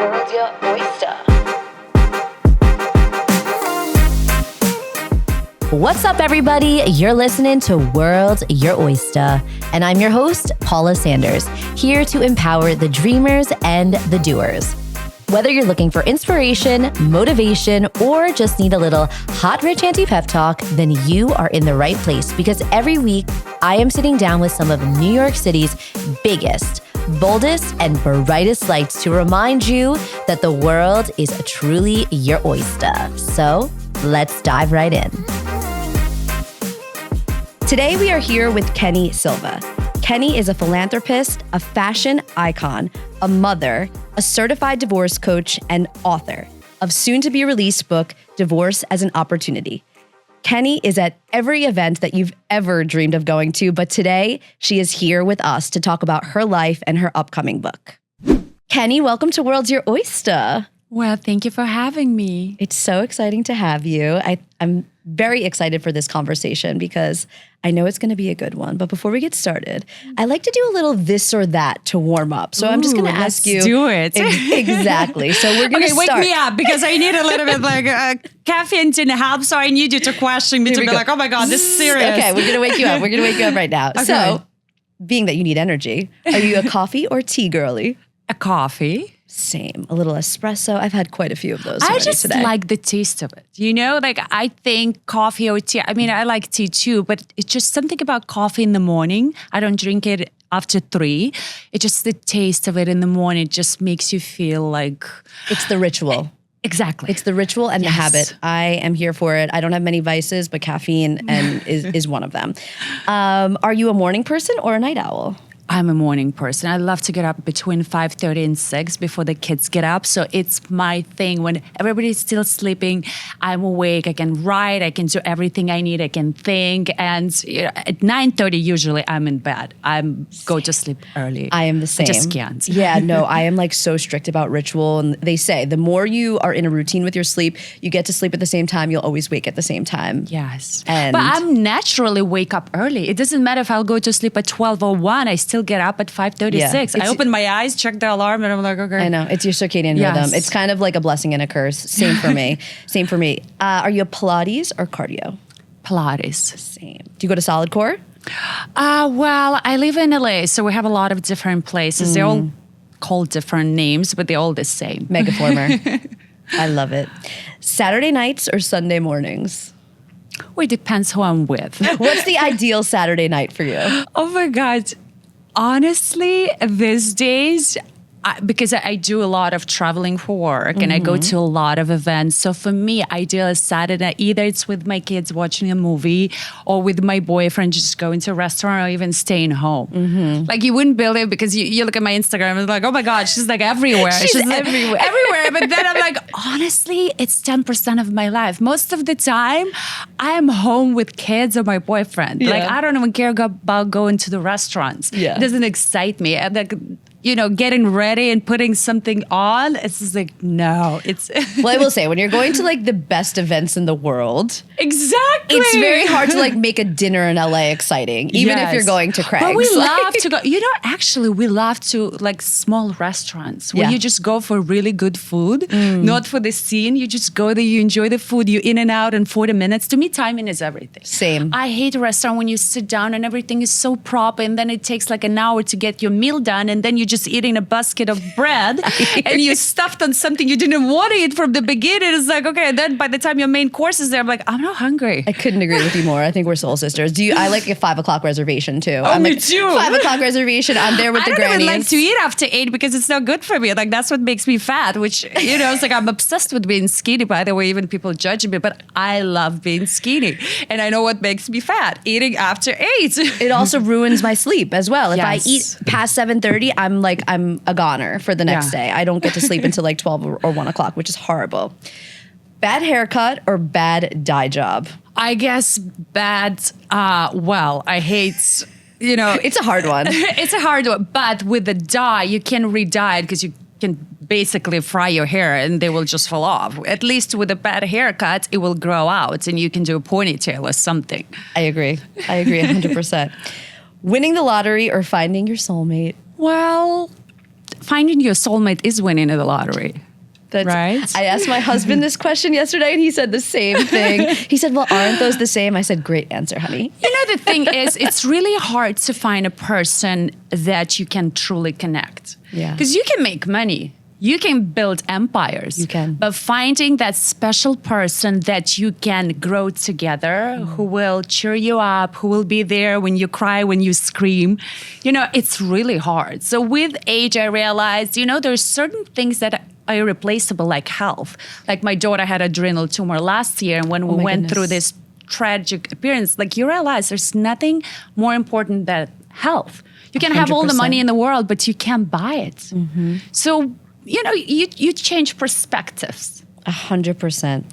World Your Oyster. What's up, everybody? You're listening to World Your Oyster, and I'm your host, Paula Sanders, here to empower the dreamers and the doers. Whether you're looking for inspiration, motivation, or just need a little hot, rich anti-pep talk, then you are in the right place, because every week I am sitting down with some of New York City's biggest, boldest, and brightest lights to remind you that the world is truly your oyster. So let's dive right in. Today we are here with Keni Silva. Keni is a philanthropist, a fashion icon, a mother, a certified divorce coach, and author of soon-to-be-released book, Divorce as an Opportunity. Keni is at every event that you've ever dreamed of going to, but today she is here with us to talk about her life and her upcoming book. Keni, welcome to World's Your Oyster. Well, thank you for having me. It's so exciting to have you. I'm very excited for this conversation because I know it's going to be a good one. But before we get started, I like to do a little this or that to warm up. So I'm just going to ask you. Let's do it. Exactly. So we're going to start. Wake me up because I need a little bit caffeine to help. So I need you to question me to be like, oh my God, this is serious. Okay, we're going to wake you up. We're going to wake you up right now. Okay. So being that you need energy, are you a coffee or tea girly? A coffee. Same. A little espresso. I've had quite a few of those already today. I just like the taste of it. You know, like I think coffee or tea, I mean, I like tea too, but it's just something about coffee in the morning. I don't drink it after 3. It's just the taste of it in the morning just makes you feel like... It's the ritual. Exactly. It's the ritual and the habit. I am here for it. I don't have many vices, but caffeine is one of them. Are you a morning person or a night owl? I'm a morning person. I love to get up between 5:30 and 6 before the kids get up. So it's my thing. When everybody's still sleeping, I'm awake. I can write. I can do everything I need. I can think. And at 9:30, usually I'm in bed. I go to sleep early. I am the same. I just can't. Yeah, no, I am like so strict about ritual. And they say the more you are in a routine with your sleep, you get to sleep at the same time, you'll always wake at the same time. Yes. But I'm naturally wake up early. It doesn't matter if I'll go to sleep at 12 or 1. I still get up at 5:36. I open my eyes, check the alarm, and I'm like, okay. I know. It's your circadian rhythm. It's kind of like a blessing and a curse. Same for me. Same for me. Are you a Pilates or cardio? Pilates. Same. Do you go to solid core? Well, I live in LA, so we have a lot of different places. They're all called different names, but they're all the same. Megaformer. I love it. Saturday nights or Sunday mornings? Well, it depends who I'm with. What's the ideal Saturday night for you? Oh my God. Honestly, these days, because I do a lot of traveling for work and I go to a lot of events. So for me, ideal is Saturday. Either it's with my kids watching a movie or with my boyfriend just going to a restaurant or even staying home. Like you wouldn't believe because you look at my Instagram and it's like, oh my God, she's like everywhere. She's everywhere. Everywhere. But then I'm like, honestly, it's 10% of my life. Most of the time, I am home with kids or my boyfriend. Like I don't even care about going to the restaurants. Yeah. It doesn't excite me. And like, getting ready and putting something on, it's just like, no. Well, I will say, when you're going to like the best events in the world, exactly, it's very hard to like make a dinner in LA exciting, even if you're going to Craig's. But we love to go, actually we love to like small restaurants where you just go for really good food, not for the scene. You just go there, you enjoy the food, you in and out in 40 minutes. To me, timing is everything. Same. I hate a restaurant when you sit down and everything is so proper and then it takes like an hour to get your meal done and then you just eating a basket of bread and you stuffed on something you didn't want to eat from the beginning. It's like, okay, and then by the time your main course is there, I'm like, I'm not hungry. I couldn't agree with you more. I think we're soul sisters. I like a 5 o'clock reservation too. Oh, I'm me like, too. 5 o'clock reservation. I'm there with the grannies. I don't even like to eat after 8 because it's not good for me. Like that's what makes me fat, which, it's like I'm obsessed with being skinny. By the way, even people judge me, but I love being skinny. And I know what makes me fat, eating after 8. It also ruins my sleep as well. If I eat past 7:30, I'm a goner for the next day. I don't get to sleep until like 12 or 1 o'clock, which is horrible. Bad haircut or bad dye job? I guess bad, I hate, It's a hard one. It's a hard one, but with the dye, you can re-dye it because you can basically fry your hair and they will just fall off. At least with a bad haircut, it will grow out and you can do a ponytail or something. I agree 100%. Winning the lottery or finding your soulmate? Well, finding your soulmate is winning the lottery. Right? I asked my husband this question yesterday and he said the same thing. He said, well, aren't those the same? I said, great answer, honey. You know, the thing is, it's really hard to find a person that you can truly connect. Yeah. Because you can make money. You can build empires. You can. But finding that special person that you can grow together, who will cheer you up, who will be there when you cry, when you scream, you know, it's really hard. So with age, I realized, you know, there's certain things that are irreplaceable, like health. Like my daughter had adrenal tumor last year, and when we went through this tragic appearance, like you realize there's nothing more important than health. You can have all the money in the world, but you can't buy it. Mm-hmm. So, you know, you change perspectives. 100%.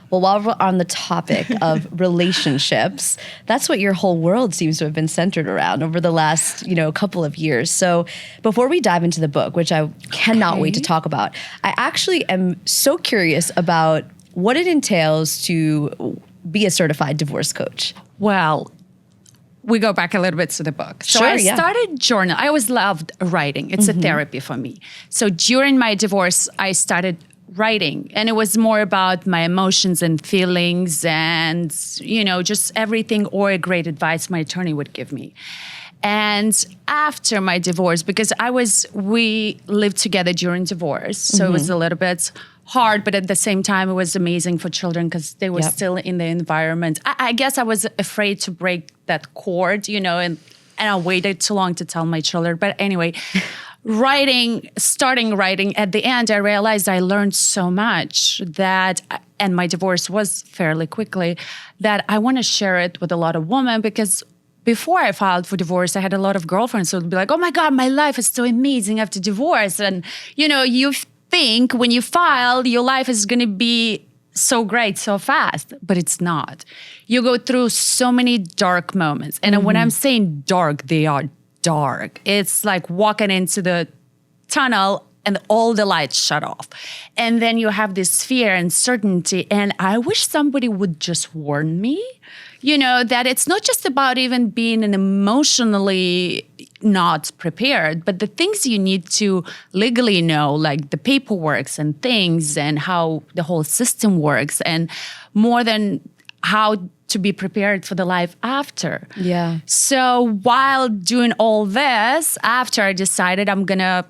Well, while we're on the topic of relationships, that's what your whole world seems to have been centered around over the last, you know, couple of years. So before we dive into the book, which I cannot wait to talk about, I actually am so curious about what it entails to be a certified divorce coach. Well, we go back a little bit to the book. So I started journal. I always loved writing. It's a therapy for me. So during my divorce, I started writing, and it was more about my emotions and feelings and, you know, just everything or great advice my attorney would give me. And after my divorce, because we lived together during divorce, so it was a little bit hard, but at the same time, it was amazing for children because they were still in the environment. I guess I was afraid to break that cord, you know, and I waited too long to tell my children. But anyway, starting writing, at the end, I realized I learned so much and my divorce was fairly quickly, that I want to share it with a lot of women, because before I filed for divorce, I had a lot of girlfriends who would be like, oh my God, my life is so amazing after divorce. And, you know, you think when you file, your life is going to be so great so fast, but it's not. You go through so many dark moments. And when I'm saying dark, they are dark. It's like walking into the tunnel and all the lights shut off. And then you have this fear and uncertainty. And I wish somebody would just warn me, you know, that it's not just about even being an emotionally not prepared, but the things you need to legally know, like the paperwork and things and how the whole system works, and more than how to be prepared for the life after. Yeah. So while doing all this, after I decided I'm going to,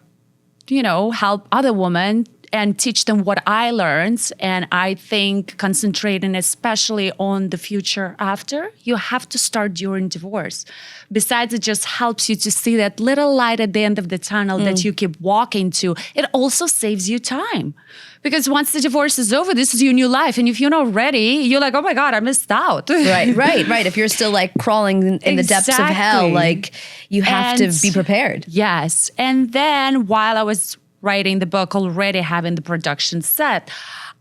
you know, help other women and teach them what I learned. And I think concentrating especially on the future after, you have to start during divorce. Besides, it just helps you to see that little light at the end of the tunnel that you keep walking to. It also saves you time. Because once the divorce is over, this is your new life. And if you're not ready, you're like, oh my God, I missed out. Right. If you're still like crawling in the depths of hell, like you have to be prepared. Yes. And then while I was writing the book, already having the production set,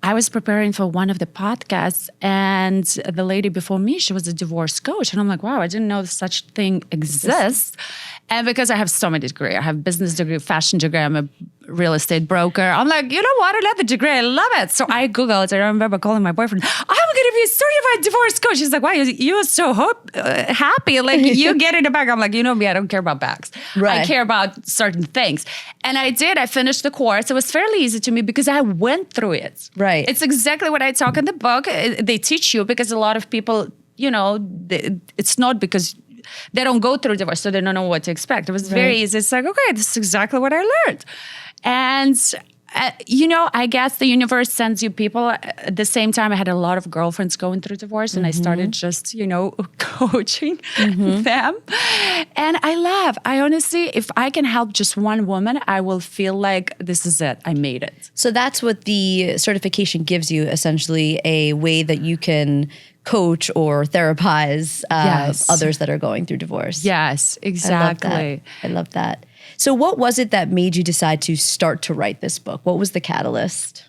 I was preparing for one of the podcasts, and the lady before me, she was a divorce coach. And I'm like, wow, I didn't know such thing exists. And because I have so many degrees, I have business degree, fashion degree, I'm a real estate broker. I'm like, you know what? I love the degree. I love it. So I Googled. I remember calling my boyfriend. I'm going to be a certified divorce coach. He's like, wow, you're so happy. Like you get in a bag. I'm like, you know me, I don't care about bags. Right. I care about certain things. And I did. I finished the course. It was fairly easy to me because I went through it. Right. It's exactly what I talk in the book. They teach you, because a lot of people, you know, it's not because they don't go through divorce, so they don't know what to expect. It was very easy. It's like, okay, this is exactly what I learned. And, you know, I guess the universe sends you people. At the same time, I had a lot of girlfriends going through divorce, and I started just, you know, coaching them. And I honestly, if I can help just one woman, I will feel like this is it. I made it. So that's what the certification gives you, essentially, a way that you can coach or therapize others that are going through divorce. Yes, exactly. I love that. So what was it that made you decide to start to write this book? What was the catalyst?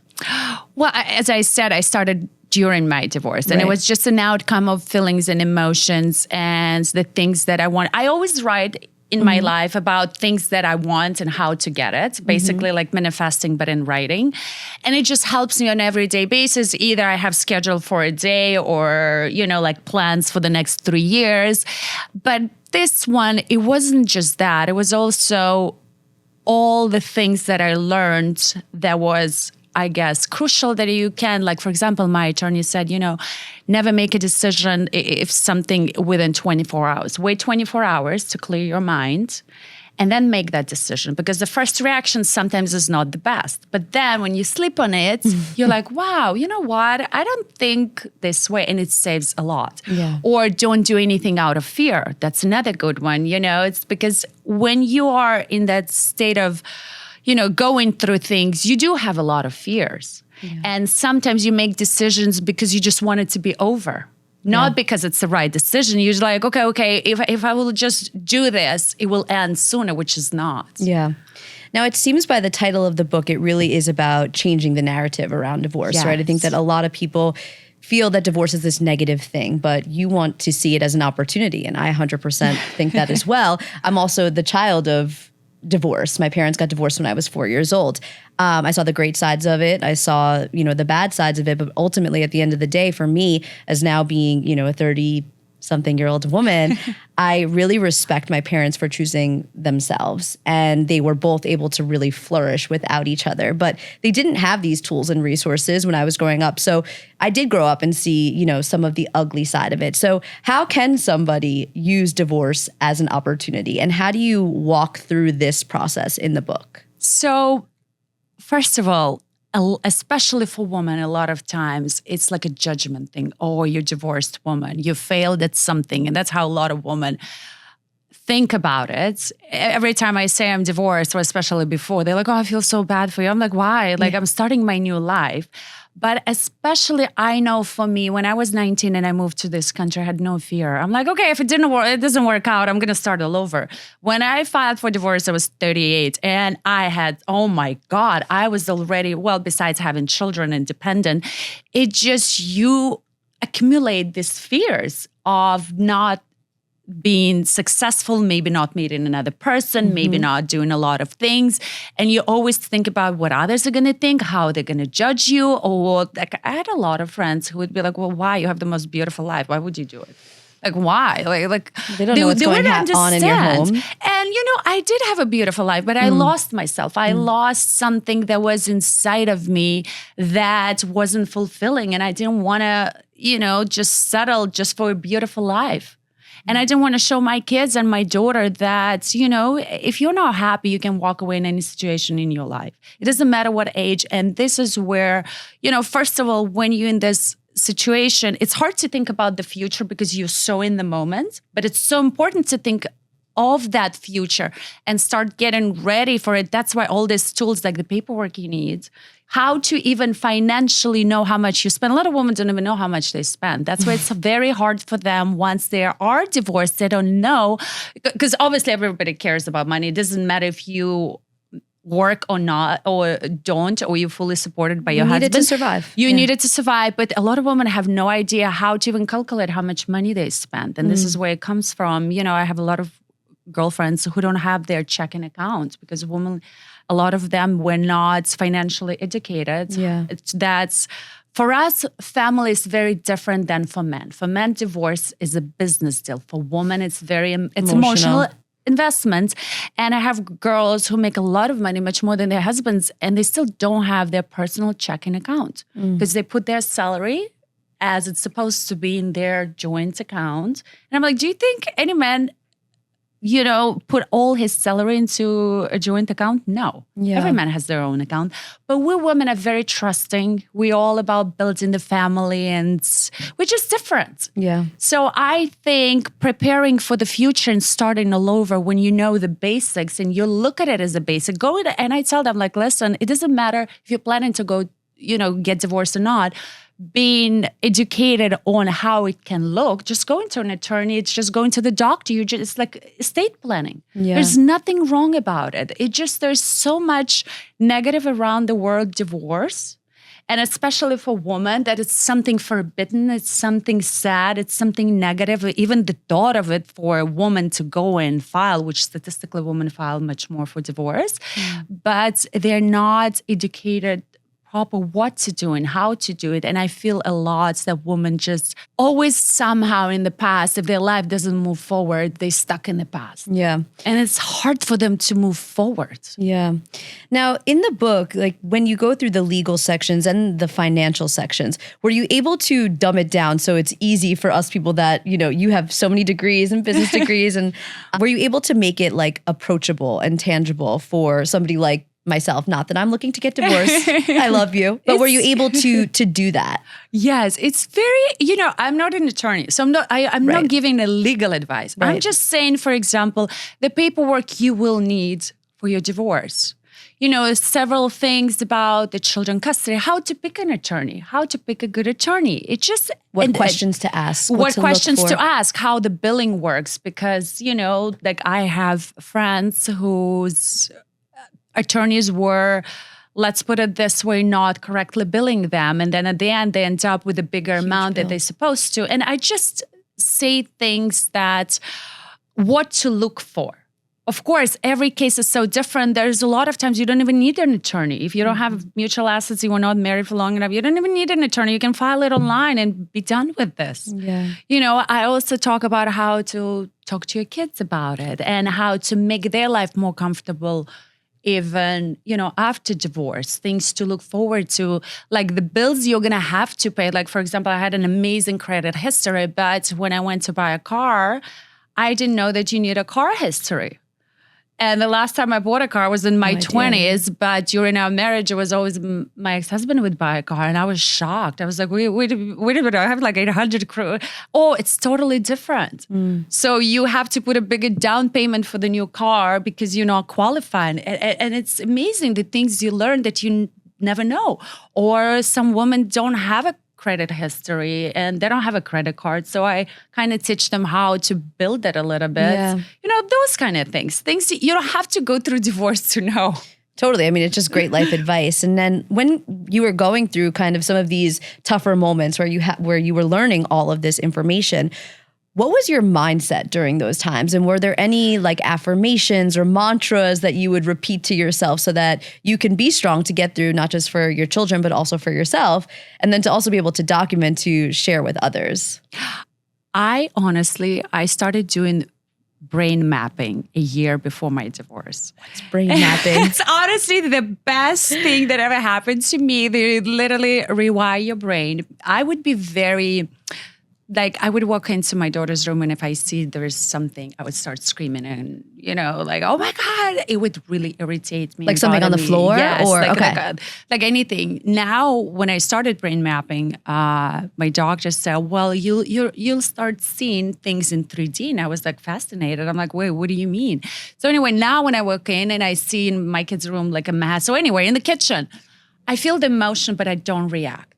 Well, as I said, I started during my divorce, and it was just an outcome of feelings and emotions and the things that I want. I always write in my life about things that I want and how to get it, basically like manifesting, but in writing. And it just helps me on an everyday basis. Either I have scheduled for a day or, you know, like plans for the next 3 years. But this one, it wasn't just that. It was also all the things that I learned that was, I guess, crucial that you can, like, for example, my attorney said, never make a decision if something within 24 hours. Wait 24 hours to clear your mind and then make that decision, because the first reaction sometimes is not the best. But then when you sleep on it, you're like, wow, you know what? I don't think this way, and it saves a lot. Yeah. Or don't do anything out of fear. That's another good one. It's because when you are in that state of, going through things, you do have a lot of fears. Yeah. And sometimes you make decisions because you just want it to be over. Not because it's the right decision. You're like, okay, if I will just do this, it will end sooner, which is not. Yeah. Now, it seems by the title of the book, it really is about changing the narrative around divorce, right? I think that a lot of people feel that divorce is this negative thing, but you want to see it as an opportunity. And I 100% think that as well. I'm also the child of divorce. My parents got divorced when I was 4 years old. I saw the great sides of it. I saw, the bad sides of it. But ultimately, at the end of the day, for me, as now being, a 30-something-year-old woman, I really respect my parents for choosing themselves. And they were both able to really flourish without each other. But they didn't have these tools and resources when I was growing up. So I did grow up and see, some of the ugly side of it. So how can somebody use divorce as an opportunity? And how do you walk through this process in the book? So, first of all, especially for women, a lot of times it's like a judgment thing. Oh, you're a divorced woman. You failed at something. And that's how a lot of women think about it. Every time I say I'm divorced, or especially before, they're like, oh, I feel so bad for you. I'm like, why? Like, I'm starting my new life. But especially, I know for me, when I was 19 and I moved to this country, I had no fear. I'm like, okay, if it doesn't work out, I'm going to start all over. When I filed for divorce, I was 38. And I had, oh my God, I was already, well, besides having children and dependent, you accumulate these fears of not being successful, maybe not meeting another person, maybe not doing a lot of things. And you always think about what others are going to think, how they're going to judge you. Or like, I had a lot of friends who would be like, well, why? You have the most beautiful life. Why would you do it? Like, why? Like they don't know what's going on in your home. And, I did have a beautiful life, but I lost myself. I lost something that was inside of me that wasn't fulfilling. And I didn't want to, just settle just for a beautiful life. And I didn't want to show my kids and my daughter that, if you're not happy, you can walk away in any situation in your life. It doesn't matter what age. And this is where, first of all, when you're in this situation, it's hard to think about the future because you're so in the moment. But it's so important to think of that future and start getting ready for it. That's why all these tools like the paperwork you need, how to even financially know how much you spend. A lot of women don't even know how much they spend. That's why it's very hard for them once they are divorced. They don't know, because obviously everybody cares about money. It doesn't matter if you work or not, or don't, or you're fully supported by your husband. You need it to survive. You need it to survive. But a lot of women have no idea how to even calculate how much money they spend. And this is where it comes from. I have a lot of girlfriends who don't have their checking accounts because a lot of them were not financially educated. Yeah. That's, for us, family is very different than for men. For men, divorce is a business deal. For women, it's emotional investment. And I have girls who make a lot of money, much more than their husbands, and they still don't have their personal checking account because they put their salary as it's supposed to be in their joint account. And I'm like, do you think any man put all his salary into a joint account? No. Yeah. Every man has their own account. But we women are very trusting. We're all about building the family, and we're just different. Yeah. So I think preparing for the future and starting all over when you know the basics and you look at it as a basic, and I tell them, like, listen, it doesn't matter if you're planning to go, get divorced or not. Being educated on how it can look, just going to an attorney, it's just going to the doctor. It's like estate planning. Yeah. There's nothing wrong about it. There's so much negative around the word divorce. And especially for women, that it's something forbidden, it's something sad, it's something negative. Even the thought of it for a woman to go and file, which statistically women file much more for divorce, but they're not educated proper what to do and how to do it. And I feel a lot that women just always somehow in the past, if their life doesn't move forward, they're stuck in the past. Yeah. And it's hard for them to move forward. Yeah. Now, in the book, like when you go through the legal sections and the financial sections, were you able to dumb it down so it's easy for us people that, you know, you have so many degrees and business degrees, and were you able to make it like approachable and tangible for somebody like myself? Not that I'm looking to get divorced. I love you. But were you able to do that? Yes, it's very, you know, I'm not an attorney, so I'm not giving a legal advice. Right. I'm just saying, for example, the paperwork you will need for your divorce. You know, several things about the children custody, how to pick an attorney, how to pick a good attorney. It just What questions to ask? What questions to ask, how the billing works, because, you know, like I have friends whose attorneys were, let's put it this way, not correctly billing them. And then at the end, they end up with a bigger amount that they're supposed to. And I just say things that, what to look for. Of course, every case is so different. There's a lot of times you don't even need an attorney. If you don't have mutual assets, you were not married for long enough, you don't even need an attorney. You can file it online and be done with this. Yeah. You know, I also talk about how to talk to your kids about it and how to make their life more comfortable even, you know, after divorce, things to look forward to, like the bills you're going to have to pay. Like, for example, I had an amazing credit history, but when I went to buy a car, I didn't know that you need a car history. And the last time I bought a car was in my 20s, but during our marriage, it was always my ex-husband would buy a car, and I was shocked. I was like, wait a minute, I have like 800 crew. Oh, it's totally different. So you have to put a bigger down payment for the new car because you're not qualifying. And it's amazing the things you learn that you never know. Or some women don't have a credit history and they don't have a credit card. So I kind of teach them how to build it a little bit. Yeah. You know, those kind of things. Things you don't have to go through divorce to know. Totally. I mean, it's just great life advice. And then when you were going through kind of some of these tougher moments where you were learning all of this information, what was your mindset during those times? And were there any like affirmations or mantras that you would repeat to yourself so that you can be strong to get through, not just for your children, but also for yourself, and then to also be able to document, to share with others? I started doing brain mapping a year before my divorce. What's brain mapping? It's honestly the best thing that ever happened to me. They literally rewire your brain. I would be very... Like, I would walk into my daughter's room, and if I see there's something, I would start screaming and, you know, like, oh my God, it would really irritate me. Like something on the floor? Yes, or like anything. Now, when I started brain mapping, my doctor said, well, you'll start seeing things in 3D. And I was like fascinated. I'm like, wait, what do you mean? So anyway, now when I walk in and I see in my kid's room like a mess, so anyway, in the kitchen, I feel the emotion, but I don't react.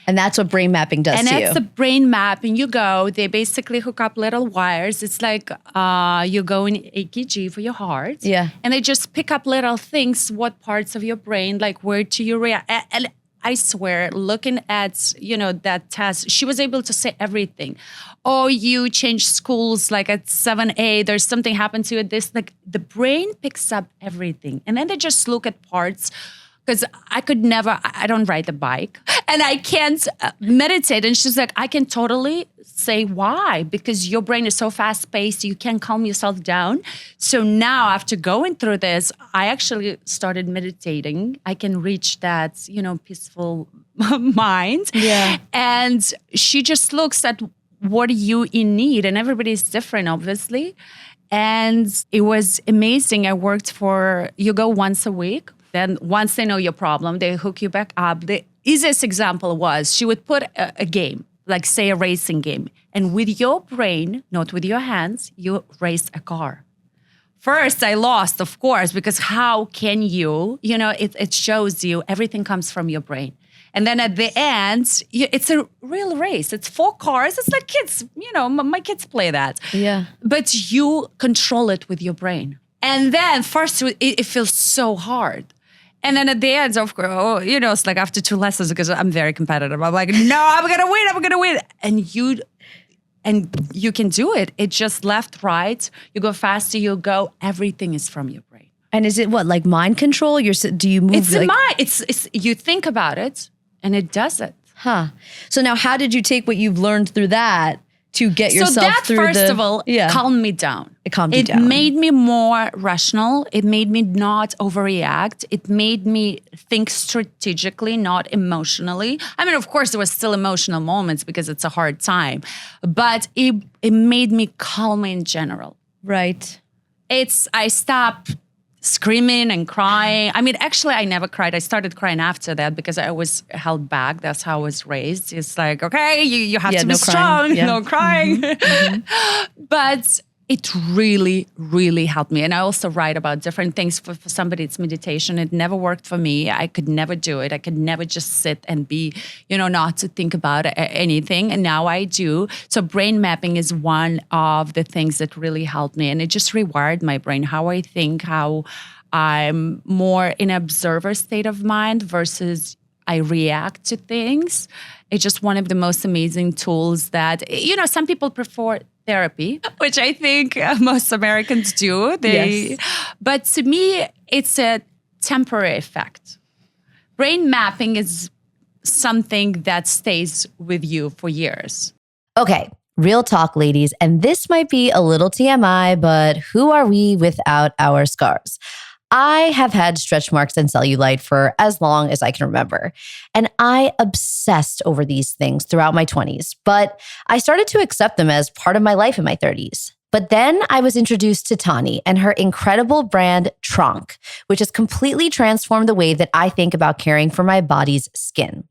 And that's what brain mapping does to you. And that's the brain mapping. You go, they basically hook up little wires. It's like you go in EKG for your heart. Yeah. And they just pick up little things, what parts of your brain, like where to you react. And I swear, looking at, you know, that test, she was able to say everything. Oh, you changed schools like at 7A, there's something happened to you at this. Like the brain picks up everything. And then they just look at parts. Because I don't ride the bike and I can't meditate. And she's like, I can totally say why, because your brain is so fast paced, you can't calm yourself down. So now after going through this, I actually started meditating. I can reach that, you know, peaceful mind. Yeah. And she just looks at what are you in need, and everybody's different, obviously. And it was amazing. I worked you go once a week. Then once they know your problem, they hook you back up. The easiest example was she would put a game, like say a racing game. And with your brain, not with your hands, you race a car. First, I lost, of course, because how can you, you know, it shows you everything comes from your brain. And then at the end, it's a real race. It's 4 cars. It's like kids, you know, my kids play that. Yeah. But you control it with your brain. And then first, it feels so hard. And then at the end, of course, you know, it's like after 2 lessons, because I'm very competitive. I'm like, no, I'm going to win. And you can do it. It just left, right. You go faster, you go, everything is from your brain. And is it what, like mind control? Do you move? It's you think about it and it does it. Huh. So now how did you take what you've learned through that to get yourself through first of all, calmed me down. It calmed you down. It made me more rational. It made me not overreact. It made me think strategically, not emotionally. I mean, of course, there was still emotional moments because it's a hard time, but it made me calm in general. Right. I stopped screaming and crying. I mean, actually, I never cried. I started crying after that because I was held back. That's how I was raised. It's like, okay, you have to be strong, no crying. Mm-hmm. But it really, really helped me. And I also write about different things. For somebody, it's meditation. It never worked for me. I could never do it. I could never just sit and be, not to think about anything. And now I do. So brain mapping is one of the things that really helped me. And it just rewired my brain, how I think, how I'm more in an observer state of mind versus I react to things. It's just one of the most amazing tools that, some people prefer therapy, which I think most Americans do. But to me, it's a temporary effect. Brain mapping is something that stays with you for years. Okay, real talk, ladies. And this might be a little TMI, but who are we without our scars? I have had stretch marks and cellulite for as long as I can remember. And I obsessed over these things throughout my 20s, but I started to accept them as part of my life in my 30s. But then I was introduced to Tani and her incredible brand, Tronk, which has completely transformed the way that I think about caring for my body's skin.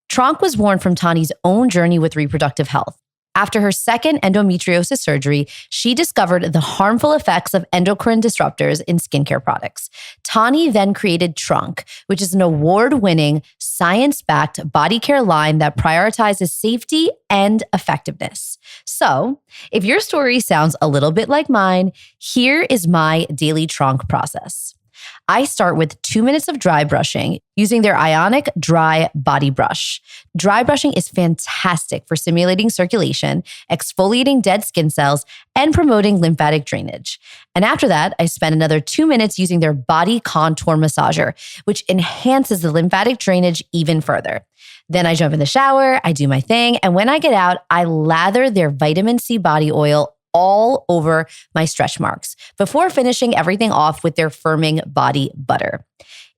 Tronk was born from Tani's own journey with reproductive health. After her second endometriosis surgery, she discovered the harmful effects of endocrine disruptors in skincare products. Tani then created Tronk, which is an award-winning, science-backed body care line that prioritizes safety and effectiveness. So, if your story sounds a little bit like mine, here is my daily Tronk process. I start with 2 minutes of dry brushing using their Ionic Dry Body Brush. Dry brushing is fantastic for stimulating circulation, exfoliating dead skin cells, and promoting lymphatic drainage. And after that, I spend another 2 minutes using their Body Contour Massager, which enhances the lymphatic drainage even further. Then I jump in the shower, I do my thing, and when I get out, I lather their vitamin C body oil all over my stretch marks before finishing everything off with their firming body butter.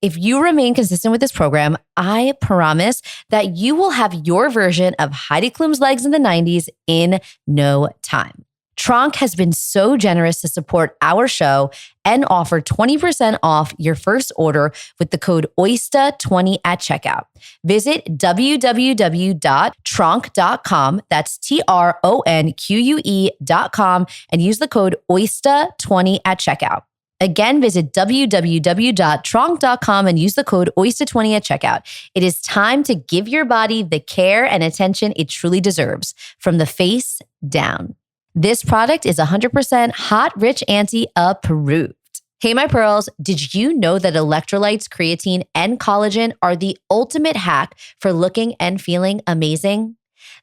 If you remain consistent with this program, I promise that you will have your version of Heidi Klum's legs in the 90s in no time. Tronk has been so generous to support our show and offer 20% off your first order with the code Oysta20 at checkout. Visit www.tronk.com, that's TRONQUE.com, and use the code Oysta20 at checkout. Again, visit www.tronk.com and use the code Oysta20 at checkout. It is time to give your body the care and attention it truly deserves, from the face down. This product is 100% Hot Rich Auntie approved. Hey, my pearls, did you know that electrolytes, creatine, and collagen are the ultimate hack for looking and feeling amazing?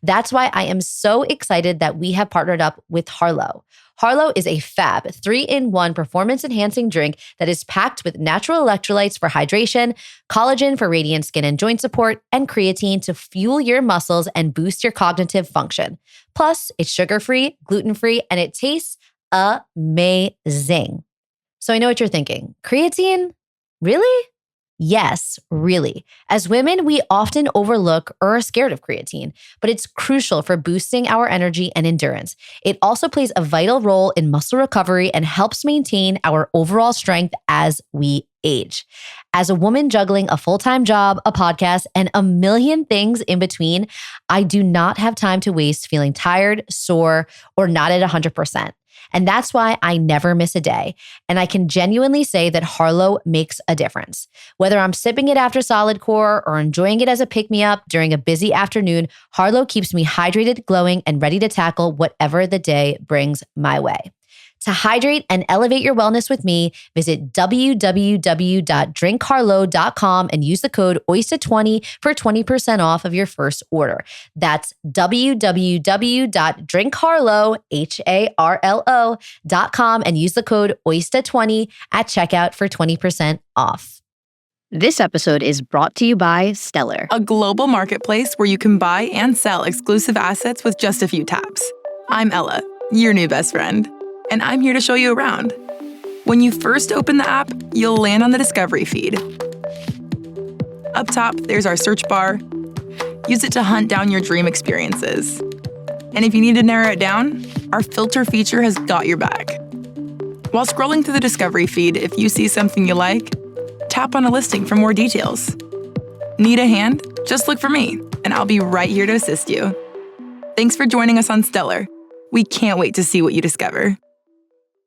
That's why I am so excited that we have partnered up with Harlow. Harlow is a fab 3-in-1 performance-enhancing drink that is packed with natural electrolytes for hydration, collagen for radiant skin and joint support, and creatine to fuel your muscles and boost your cognitive function. Plus, it's sugar-free, gluten-free, and it tastes amazing. So I know what you're thinking. Creatine? Really? Yes, really. As women, we often overlook or are scared of creatine, but it's crucial for boosting our energy and endurance. It also plays a vital role in muscle recovery and helps maintain our overall strength as we age. As a woman juggling a full-time job, a podcast, and a million things in between, I do not have time to waste feeling tired, sore, or not at 100%. And that's why I never miss a day. And I can genuinely say that Harlow makes a difference. Whether I'm sipping it after solid core or enjoying it as a pick-me-up during a busy afternoon, Harlow keeps me hydrated, glowing, and ready to tackle whatever the day brings my way. To hydrate and elevate your wellness with me, visit www.drinkharlow.com and use the code Oysta20 for 20% off of your first order. That's www.drinkharlow.com and use the code Oysta20 at checkout for 20% off. This episode is brought to you by Stellar, a global marketplace where you can buy and sell exclusive assets with just a few taps. I'm Ella, your new best friend, and I'm here to show you around. When you first open the app, you'll land on the Discovery feed. Up top, there's our search bar. Use it to hunt down your dream experiences. And if you need to narrow it down, our filter feature has got your back. While scrolling through the Discovery feed, if you see something you like, tap on a listing for more details. Need a hand? Just look for me, and I'll be right here to assist you. Thanks for joining us on Stellar. We can't wait to see what you discover.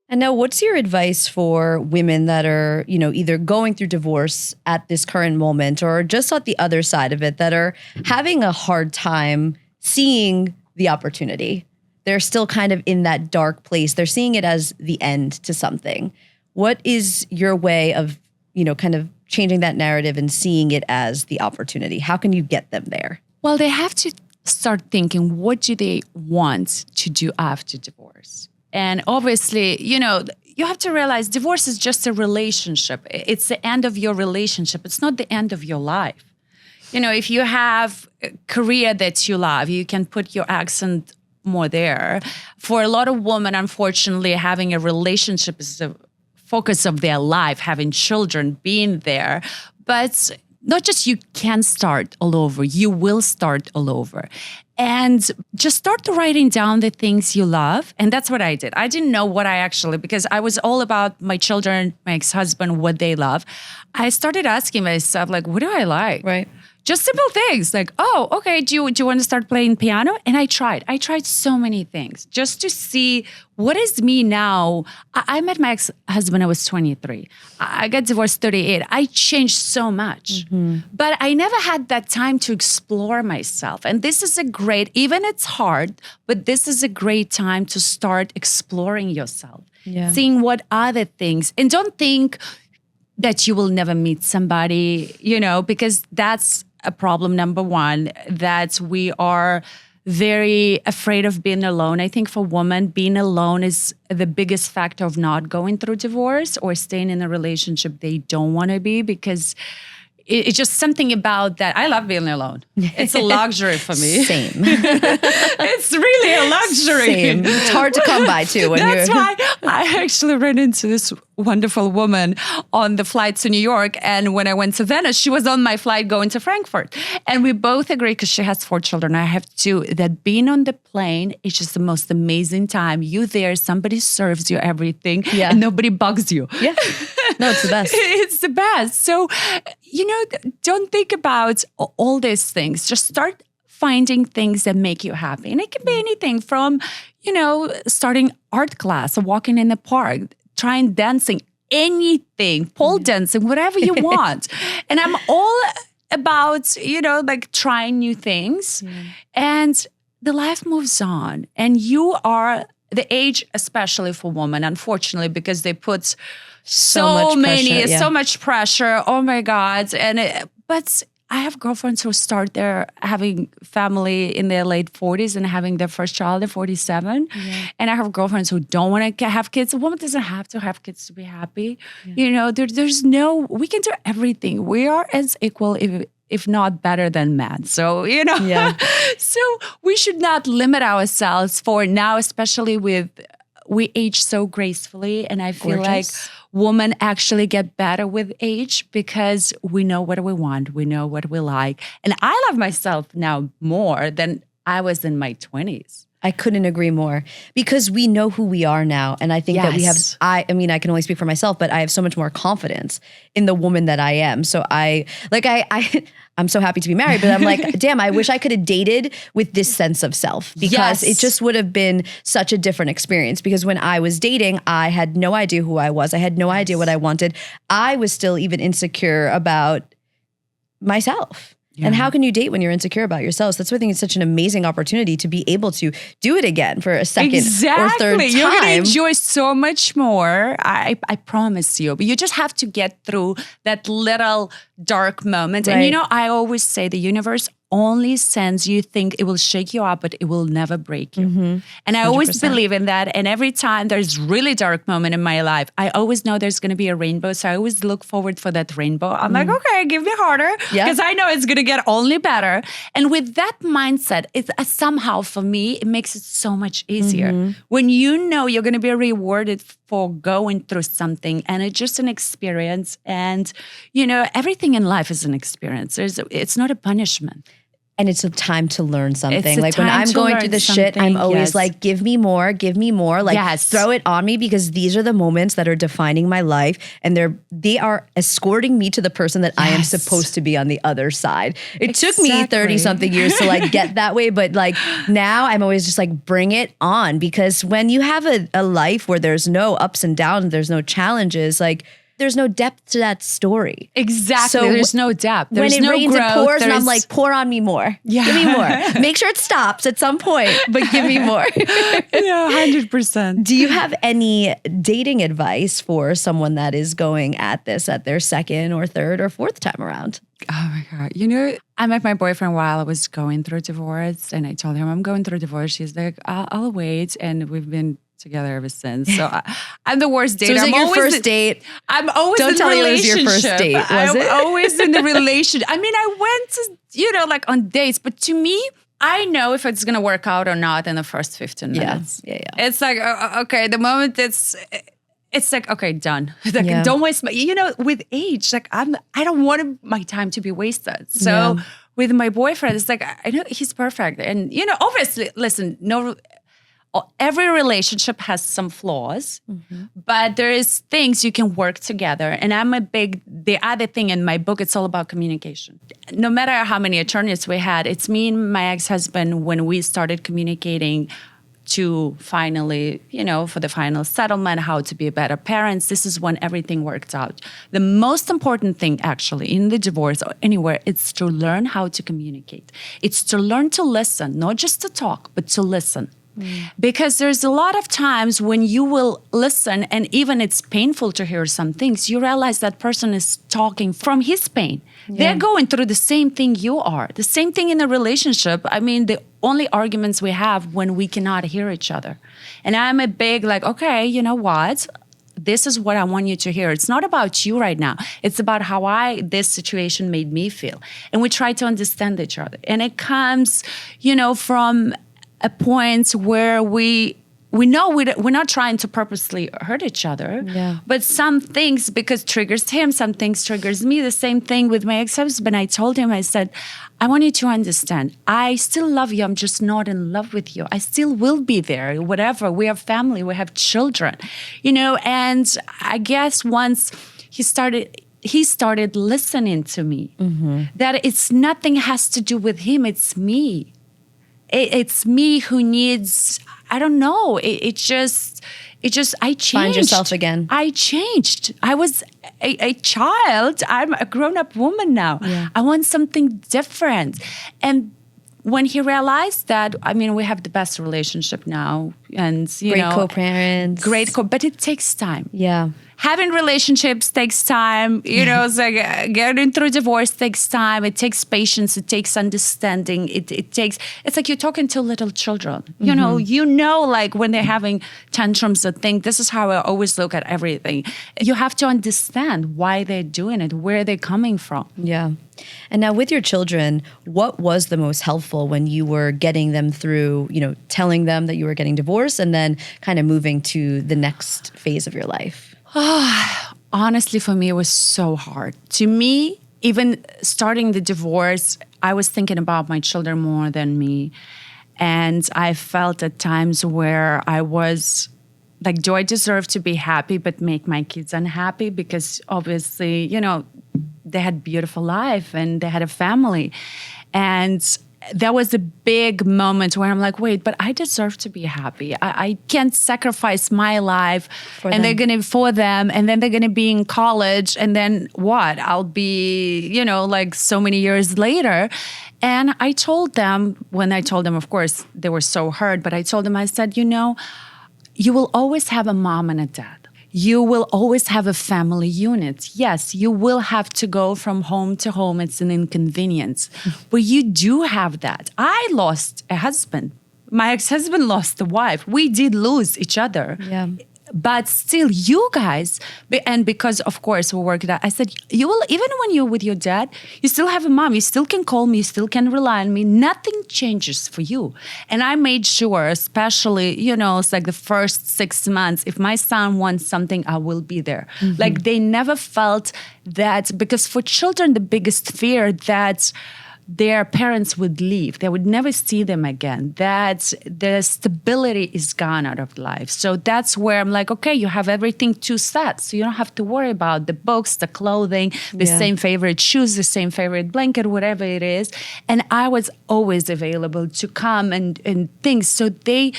And now, what's your advice for women that are, either going through divorce at this current moment or just at the other side of it, that are having a hard time seeing the opportunity? They're still kind of in that dark place. They're seeing it as the end to something. What is your way of, kind of changing that narrative and seeing it as the opportunity? How can you get them there? Well, they have to start thinking, what do they want to do after divorce? And obviously, you have to realize divorce is just a relationship. It's the end of your relationship. It's not the end of your life. If you have a career that you love, you can put your accent more there. For a lot of women, unfortunately, having a relationship is the focus of their life, having children, being there. But not just you can start all over, you will start all over. And just start writing down the things you love. And that's what I did. I didn't know what because I was all about my children, my ex-husband, what they love. I started asking myself, what do I like? Right. Just simple things like, oh, okay, do you want to start playing piano? And I tried so many things just to see what is me now. I met my ex-husband, I was 23. I got divorced 38. I changed so much, but I never had that time to explore myself. And this is even it's hard, but this is a great time to start exploring yourself, seeing what other things, and don't think that you will never meet somebody, because that's a problem, number one, that we are very afraid of being alone. I think for women, being alone is the biggest factor of not going through divorce or staying in a relationship they don't want to be, because it's just something about that. I love being alone. It's a luxury for me. Same. It's really a luxury. Same. It's hard to come by too. That's why I actually ran into this wonderful woman on the flight to New York. And when I went to Venice, she was on my flight going to Frankfurt. And we both agree, because she has 4 children, I have 2, that being on the plane is just the most amazing time. You there, somebody serves you everything, and nobody bugs you. Yeah. No, it's the best. It's the best. So, don't think about all these things. Just start finding things that make you happy. And it can be anything from, starting art class or walking in the park, trying dancing, anything, pole dancing, whatever you want. And I'm all about, trying new things. And the life moves on. And you are the age, especially for women, unfortunately, because they put so much pressure. Oh my God. But I have girlfriends who start having family in their late 40s and having their first child at 47. And I have girlfriends who don't want to have kids. A woman doesn't have to have kids to be happy. There's we can do everything. We are as equal, if not better than men. So, so we should not limit ourselves for now, especially we age so gracefully. And I feel like women actually get better with age because we know what we want. We know what we like. And I love myself now more than I was in my 20s. I couldn't agree more, because we know who we are now. And I think that we have, I can only speak for myself, but I have so much more confidence in the woman that I am. So I'm so happy to be married, but I'm like, damn, I wish I could have dated with this sense of self, because it just would have been such a different experience. Because when I was dating, I had no idea who I was. I had no idea what I wanted. I was still even insecure about myself. And how can you date when you're insecure about yourself? So that's why I think it's such an amazing opportunity to be able to do it again for a second or third time. You're going to enjoy so much more. I promise you. But you just have to get through that little dark moment. Right. And, you know, I always say the universe only sends you think it will shake you up, but it will never break you. And I always 100%. believe in that. And every time there's really dark moment in my life, I always know there's going to be a rainbow. So I always look forward for that rainbow. I'm like, okay, give me harder. Yeah. Because I know it's going to get only better. And with that mindset, it's somehow for me, it makes it so much easier. When you know you're going to be rewarded for going through something and it's just an experience. And, you know, everything in life is an experience. It's not a punishment. And it's a time to learn something. It's a Like when time I'm to going learn through the shit, I'm something, always yes. like, give me more. Like Yes. throw it on me, because these are the moments that are defining my life. And they are escorting me to the person that I am Yes. supposed to be on the other side. It took me Exactly. 30 something years to like get that way. But like now I'm always just like, bring it on. Because when you have a life where there's no ups and downs, there's no challenges, like there's no depth to that story. Exactly. So There's no depth. There's when it no rains, growth. it pours, and I'm There's- like, pour on me more. Yeah. Give me more. Make sure it stops at some point, but give me more. yeah, 100%. Do you have any dating advice for someone that is going at this at their second or third or fourth time around? Oh my God. You know, I met my boyfriend while I was going through divorce, and I told him I'm going through divorce. He's like, I'll wait. And we've been together ever since. So I'm the worst dater. So was it I'm your always first date? I'm always Don't in tell the me it was relationship. your first date, was I'm it? always in the relationship. I mean, I went to, you know, like on dates, but to me, I know if it's going to work out or not in the first 15 minutes. Yeah. It's like, okay, the moment it's like, okay, done. Like, Yeah. don't waste my, you know, with age, like I don't want my time to be wasted. So with my boyfriend, it's like, I know he's perfect. And, you know, obviously, listen, every relationship has some flaws, but there is things you can work together. And the other thing in my book, it's all about communication. No matter how many attorneys we had, it's me and my ex-husband, when we started communicating to finally, you know, for the final settlement, how to be better parents. This is when everything worked out. The most important thing actually in the divorce or anywhere, it's to learn how to communicate. It's to learn to listen, not just to talk, but to listen. Because there's a lot of times when you will listen, and even it's painful to hear some things, you realize that person is talking from his pain. They're going through the same thing you are. The same thing in a relationship. I mean, the only arguments we have when we cannot hear each other. And I'm a big like, okay, you know what? This is what I want you to hear. It's not about you right now. It's about how this situation made me feel. And we try to understand each other. And it comes, you know, from a point where we know we're not trying to purposely hurt each other, but some things, because triggers him, some things triggers me. The same thing with my ex-husband. I told him, I said, I want you to understand, I still love you. I'm just not in love with you. I still will be there, whatever. We have family, we have children, you know, and I guess once he started listening to me, that it's nothing has to do with him, it's me. It's me who needs, I don't know. I changed. Find yourself again. I changed. I was a child. I'm a grown-up woman now. Yeah. I want something different. And when he realized that, I mean, we have the best relationship now. And, you know. Great co-parents. But it takes time. Yeah. Having relationships takes time, you know, it's like getting through divorce takes time. It takes patience. It takes understanding. It's like you're talking to little children, you know, like when they're having tantrums, I think this is how I always look at everything. You have to understand why they're doing it, where they're coming from. Yeah. And now with your children, what was the most helpful when you were getting them through, you know, telling them that you were getting divorced and then kind of moving to the next phase of your life? Honestly, for me, it was so hard. To me, even starting the divorce, I was thinking about my children more than me. And I felt at times where I was like, do I deserve to be happy but make my kids unhappy? Because obviously, you know, they had a beautiful life and they had a family. And that was a big moment where I'm like, wait, but I deserve to be happy. I can't sacrifice my life for them, and then they're gonna be in college, and then what? I'll be, like so many years later. And I told them, of course, they were so hurt, but I told them, I said, you will always have a mom and a dad. You will always have a family unit. Yes, you will have to go from home to home. It's an inconvenience. But you do have that. I lost a husband. My ex-husband lost a wife. We did lose each other. Yeah. But still, you guys, and because, of course, we worked it out, I said, you will, even when you're with your dad, you still have a mom. You still can call me. You still can rely on me. Nothing changes for you. And I made sure, especially, it's like the first 6 months, if my son wants something, I will be there. Mm-hmm. Like they never felt that, because for children, the biggest fear that their parents would leave. They would never see them again. That the stability is gone out of life. So that's where I'm like, okay, you have everything two sets. So you don't have to worry about the books, the clothing, the same favorite shoes, the same favorite blanket, whatever it is. And I was always available to come and things. So they,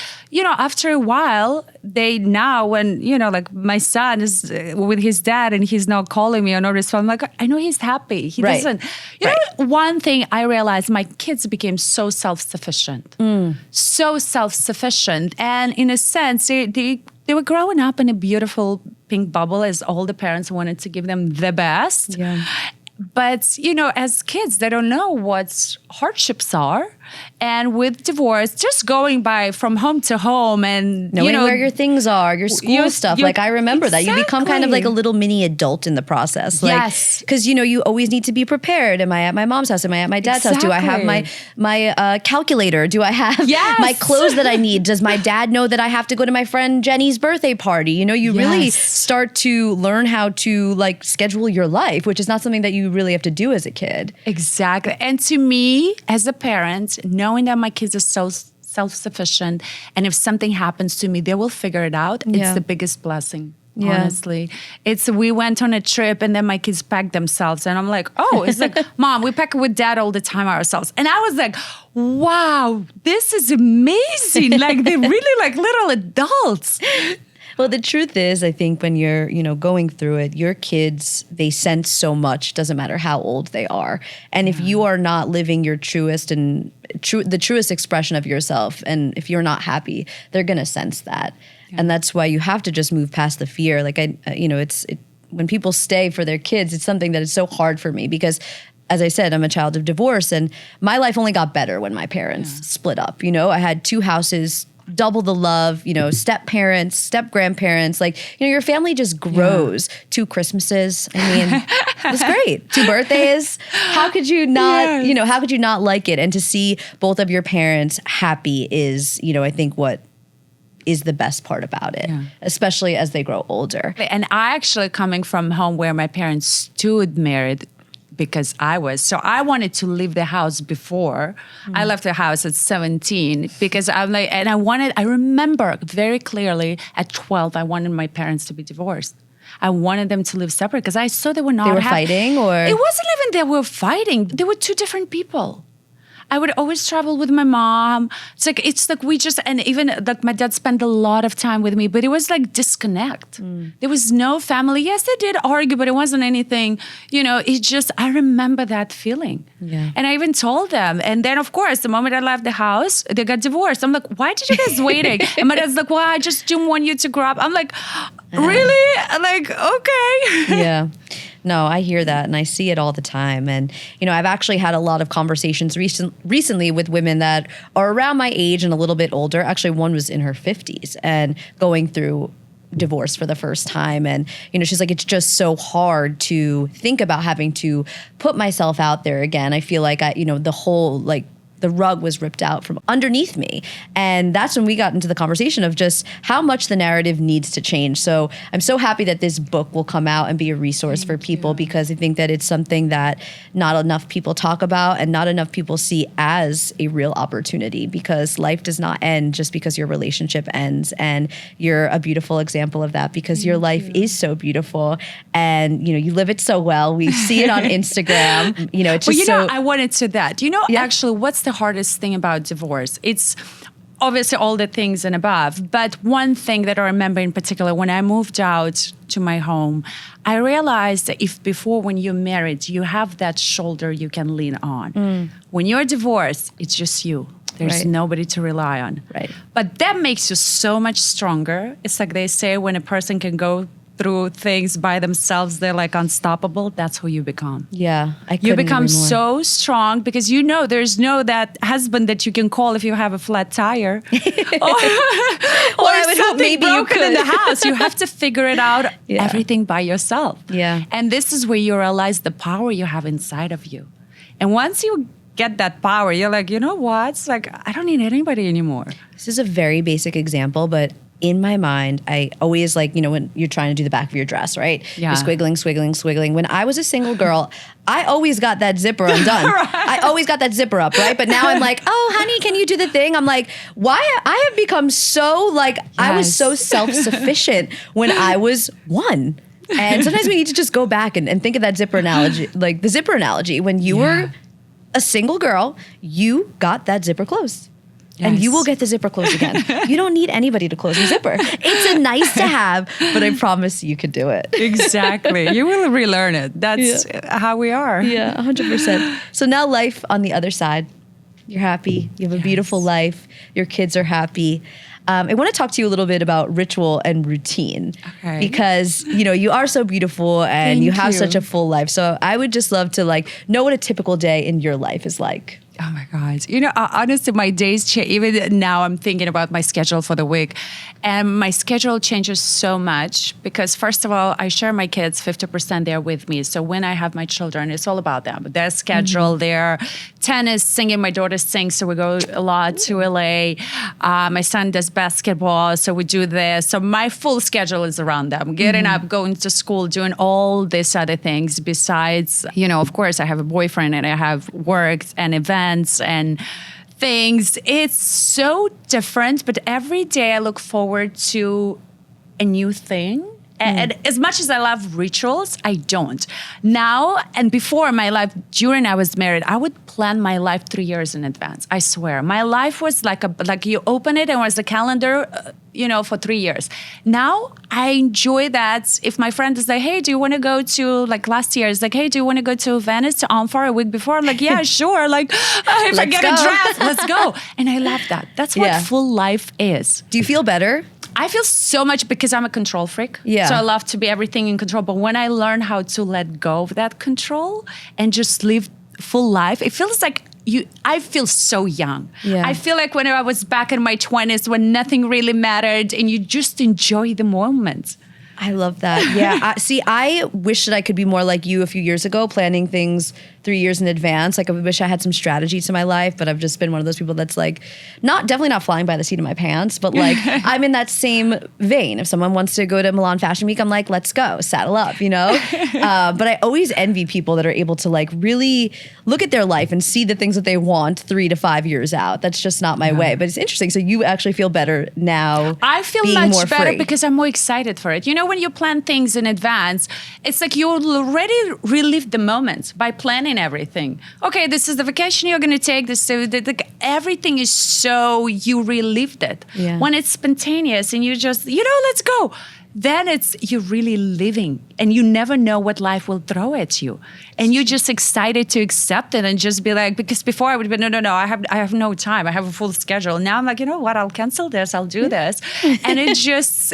after a while, they now, when, like my son is with his dad and he's now calling me on orders, so I'm like, I know he's happy. He doesn't, one thing I realized, my kids became so self-sufficient. So self-sufficient. And in a sense, they were growing up in a beautiful pink bubble, as all the parents wanted to give them the best. Yeah. But, as kids, they don't know what hardships are. And with divorce, just going from home to home and, knowing where your things are, your school stuff. Like, I remember that. You become kind of like a little mini adult in the process. Like, yes. Because, you always need to be prepared. Am I at my mom's house? Am I at my dad's house? Do I have my calculator? Do I have my clothes that I need? Does my dad know that I have to go to my friend Jenny's birthday party? You really start to learn how to schedule your life, which is not something that you really have to do as a kid. Exactly. And to me, as a parent, knowing that my kids are so self-sufficient, and if something happens to me, they will figure it out. It's the biggest blessing. Honestly, we went on a trip and then my kids packed themselves, and I'm like, it's like, Mom, we pack with Dad all the time ourselves. And I was like, wow, this is amazing. Like they're really like little adults. Well, the truth is, I think when you're, going through it, your kids, they sense so much, doesn't matter how old they are. And if you are not living your truest and the truest expression of yourself, and if you're not happy, they're going to sense that. Yeah. And that's why you have to just move past the fear. Like, when people stay for their kids, it's something that is so hard for me because, as I said, I'm a child of divorce, and my life only got better when my parents split up. I had 2 houses, double the love, step parents, step grandparents, your family just grows. 2 Christmases. I mean, it's great. 2 birthdays. How could you not, how could you not like it? And to see both of your parents happy is, I think what is the best part about it, especially as they grow older. And I actually, coming from home where my parents stood married, because I wanted to leave the house before. I left the house at 17 because I'm like, and I remember very clearly at 12, I wanted my parents to be divorced. I wanted them to live separate because I saw they were not fighting, or? It wasn't even they were fighting. They were 2 different people. I would always travel with my mom. It's like we just, and even like my dad spent a lot of time with me, but it was like disconnect. There was no family. Yes, they did argue, but it wasn't anything, it just, I remember that feeling. Yeah. And I even told them. And then of course, the moment I left the house, they got divorced. I'm like, why did you guys waiting? And my dad's like, well, I just didn't want you to grow up. I'm like, really? I'm like, okay. Yeah. No, I hear that and I see it all the time. And, I've actually had a lot of conversations recently with women that are around my age and a little bit older. Actually, one was in her 50s and going through divorce for the first time. And, she's like, it's just so hard to think about having to put myself out there again. I feel like the whole, the rug was ripped out from underneath me. And that's when we got into the conversation of just how much the narrative needs to change. So I'm so happy that this book will come out and be a resource for people because I think that it's something that not enough people talk about and not enough people see as a real opportunity, because life does not end just because your relationship ends. And you're a beautiful example of that because your life is so beautiful and, you live it so well. We see it on Instagram. It's just I wanted to that. Actually, what's the hardest thing about divorce. It's obviously all the things and above. But one thing that I remember in particular, when I moved out to my home, I realized that if before, when you're married, you have that shoulder you can lean on. When you're divorced, it's just you. There's nobody to rely on. Right. But that makes you so much stronger. It's like they say, when a person can go through things by themselves, they're like unstoppable. That's who you become. Yeah. You become so strong because you know there's no that husband that you can call if you have a flat tire. or I would hope maybe you broken in could. the house. You have to figure it out everything by yourself. Yeah. And this is where you realize the power you have inside of you. And once you get that power, you're like, you know what? It's like, I don't need anybody anymore. This is a very basic example, but in my mind, I always like, when you're trying to do the back of your dress, right? Yeah. You're squiggling. When I was a single girl, I always got that zipper undone. I always got that zipper up, right? But now I'm like, oh, honey, can you do the thing? I'm like, why? I have become so like, I was so self-sufficient when I was one. And sometimes we need to just go back and think of that zipper analogy, like the zipper analogy. When you were a single girl, you got that zipper closed. And you will get the zipper closed again. You don't need anybody to close your zipper. It's a nice to have, but I promise you can do it. Exactly. You will relearn it. That's how we are. Yeah, 100%. So now life on the other side. You're happy. You have a beautiful life. Your kids are happy. I want to talk to you a little bit about ritual and routine because, you are so beautiful and you have such a full life. So I would just love to know what a typical day in your life is like. Oh my God. Honestly, my days change. Even now I'm thinking about my schedule for the week. And my schedule changes so much because first of all, I share my kids 50% there with me. So when I have my children, it's all about them. Their schedule, their tennis, singing. My daughter sings, so we go a lot to LA. My son does basketball, so we do this. So my full schedule is around them. Getting up, going to school, doing all these other things besides, of course, I have a boyfriend and I have work and events and things. It's so different, but every day I look forward to a new thing. And as much as I love rituals, I don't. Now and before my life, during I was married, I would plan my life 3 years in advance. I swear. My life was like you open it and it was a calendar, for 3 years. Now I enjoy that. If my friend is like, hey, do you want to go to, last year, it's like, hey, do you want to go to Venice, to Amphar a week before? I'm like, yeah, sure. If I get a dress, let's go. And I love that. That's what full life is. Do you feel better? I feel so much because I'm a control freak. Yeah. So I love to be everything in control. But when I learn how to let go of that control and just live full life, it feels like I feel so young. Yeah. I feel like when I was back in my 20s when nothing really mattered and you just enjoy the moment. I love that. Yeah. I wish that I could be more like you a few years ago, planning things 3 years in advance. I wish I had some strategy to my life, but I've just been one of those people that's definitely not flying by the seat of my pants, but I'm in that same vein. If someone wants to go to Milan Fashion Week, I'm like, let's go, saddle up, But I always envy people that are able to really look at their life and see the things that they want 3 to 5 years out. That's just not my way, but it's interesting. So you actually feel better now. I feel much better because I'm more excited for it. When you plan things in advance, it's like you already relive the moment by planning everything. Okay, this is the vacation you're going to take. Everything is so you relived it. Yeah. When it's spontaneous and you just, let's go. Then you're really living and you never know what life will throw at you. And you're just excited to accept it and just be like, because before I would be, no, I have no time. I have a full schedule. Now I'm like, you know what? I'll cancel this. I'll do this. And it's just,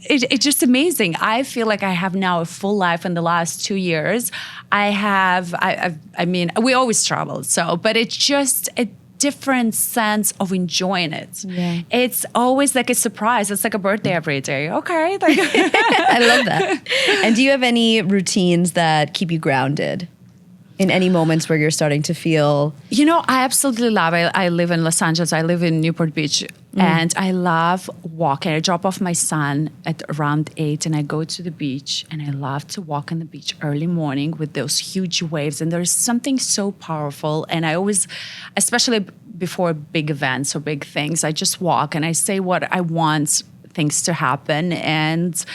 it's just amazing. I feel like I have now a full life in the last 2 years. We always travel. But it's just a different sense of enjoying it. Yeah. It's always like a surprise. It's like a birthday every day. Okay. I love that. And do you have any routines that keep you grounded in any moments where you're starting to feel? I absolutely love it. I live in Los Angeles. I live in Newport Beach. And I love walking. I drop off my son at around 8 and I go to the beach. And I love to walk on the beach early morning with those huge waves. And there's something so powerful. And I always, especially before big events or big things, I just walk and I say what I want things to happen. And